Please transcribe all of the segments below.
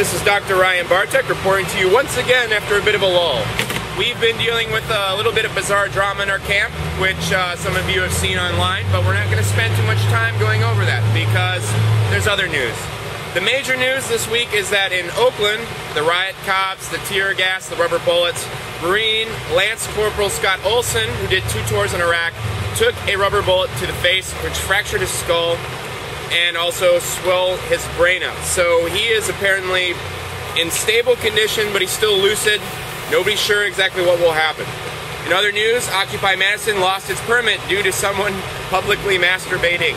This is Dr. Ryan Bartek reporting to you once again after a bit of a lull. We've been dealing with a little bit of bizarre drama in our camp, which some of you have seen online, but we're not going to spend too much time going over that because there's other news. The major news this week is that in Oakland, the riot cops, the tear gas, the rubber bullets, Marine Lance Corporal Scott Olson, who did 2 tours in Iraq, took a rubber bullet to the face, which fractured his skull and also swelled his brain up. So he is apparently in stable condition, but he's still lucid. Nobody's sure exactly what will happen. In other news, Occupy Madison lost its permit due to someone publicly masturbating.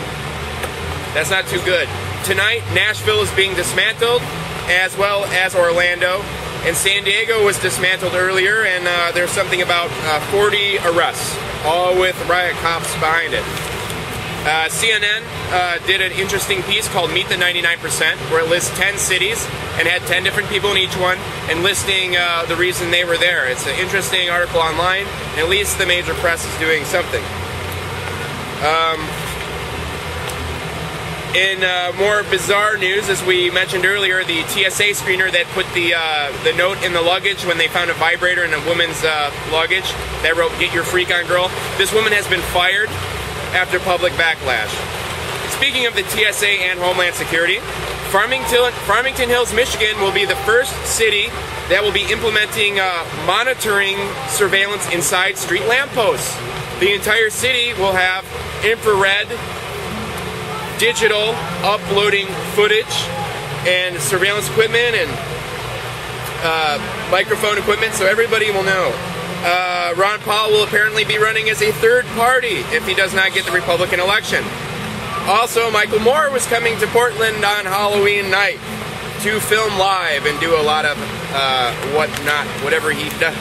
That's not too good. Tonight, Nashville is being dismantled, as well as Orlando. And San Diego was dismantled earlier, and there's something about 40 arrests, all with riot cops behind it. CNN did an interesting piece called Meet the 99%, where it lists 10 cities and had 10 different people in each one and listing the reason they were there. It's an interesting article online, and at least the major press is doing something. In more bizarre news, as we mentioned earlier, the TSA screener that put the note in the luggage when they found a vibrator in a woman's luggage that wrote, "Get your freak on, girl." This woman has been fired after public backlash. Speaking of the TSA and Homeland Security, Farmington Hills, Michigan will be the first city that will be implementing monitoring surveillance inside street lampposts. The entire city will have infrared digital uploading footage and surveillance equipment and microphone equipment, so everybody will know. Ron Paul will apparently be running as a third party if he does not get the Republican election. Also, Michael Moore was coming to Portland on Halloween night to film live and do a lot of whatever he does,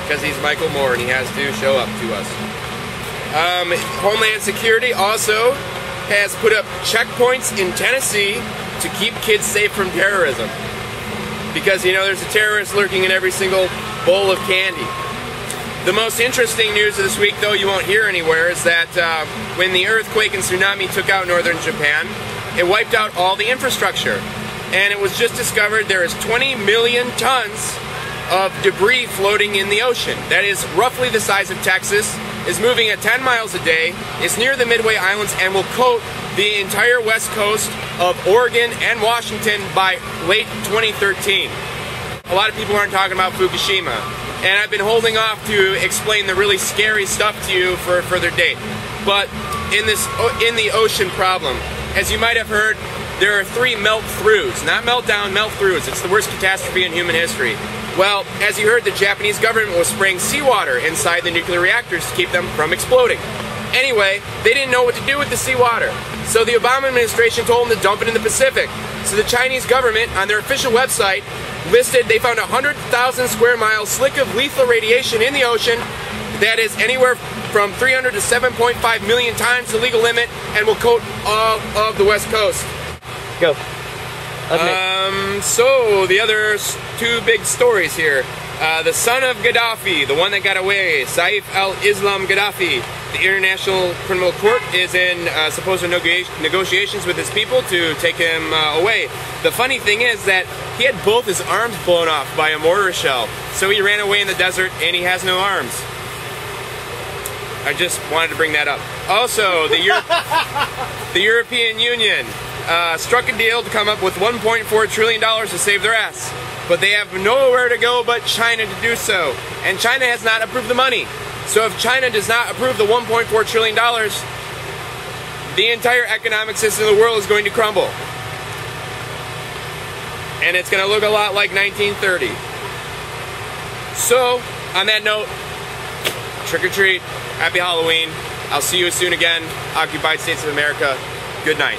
because he's Michael Moore and he has to show up to us. Homeland Security also has put up checkpoints in Tennessee to keep kids safe from terrorism. Because, you know, there's a terrorist lurking in every single bowl of candy. The most interesting news of this week, though, you won't hear anywhere, is that when the earthquake and tsunami took out northern Japan, it wiped out all the infrastructure. And it was just discovered there is 20 million tons of debris floating in the ocean. That is roughly the size of Texas, is moving at 10 miles a day, is near the Midway Islands, and will coat the entire west coast of Oregon and Washington by late 2013. A lot of people aren't talking about Fukushima, and I've been holding off to explain the really scary stuff to you for a further date. But in the ocean problem, as you might have heard, there are 3 melt-throughs, not meltdown, melt-throughs. It's the worst catastrophe in human history. Well, as you heard, the Japanese government was spraying seawater inside the nuclear reactors to keep them from exploding. Anyway, they didn't know what to do with the seawater, so the Obama administration told them to dump it in the Pacific. So the Chinese government, on their official website, listed they found 100,000 square miles slick of lethal radiation in the ocean that is anywhere from 300 to 7.5 million times the legal limit and will coat all of the west coast. Go. So the other 2 big stories here. The son of Gaddafi, the one that got away, Saif al-Islam Gaddafi. The International Criminal Court is in supposed negotiations with his people to take him away. The funny thing is that he had both his arms blown off by a mortar shell. So he ran away in the desert and he has no arms. I just wanted to bring that up. Also, the European Union struck a deal to come up with $1.4 trillion to save their ass. But they have nowhere to go but China to do so. And China has not approved the money. So if China does not approve the $1.4 trillion, the entire economic system of the world is going to crumble. And it's going to look a lot like 1930. So, on that note, trick or treat, happy Halloween. I'll see you soon again. Occupied States of America, good night.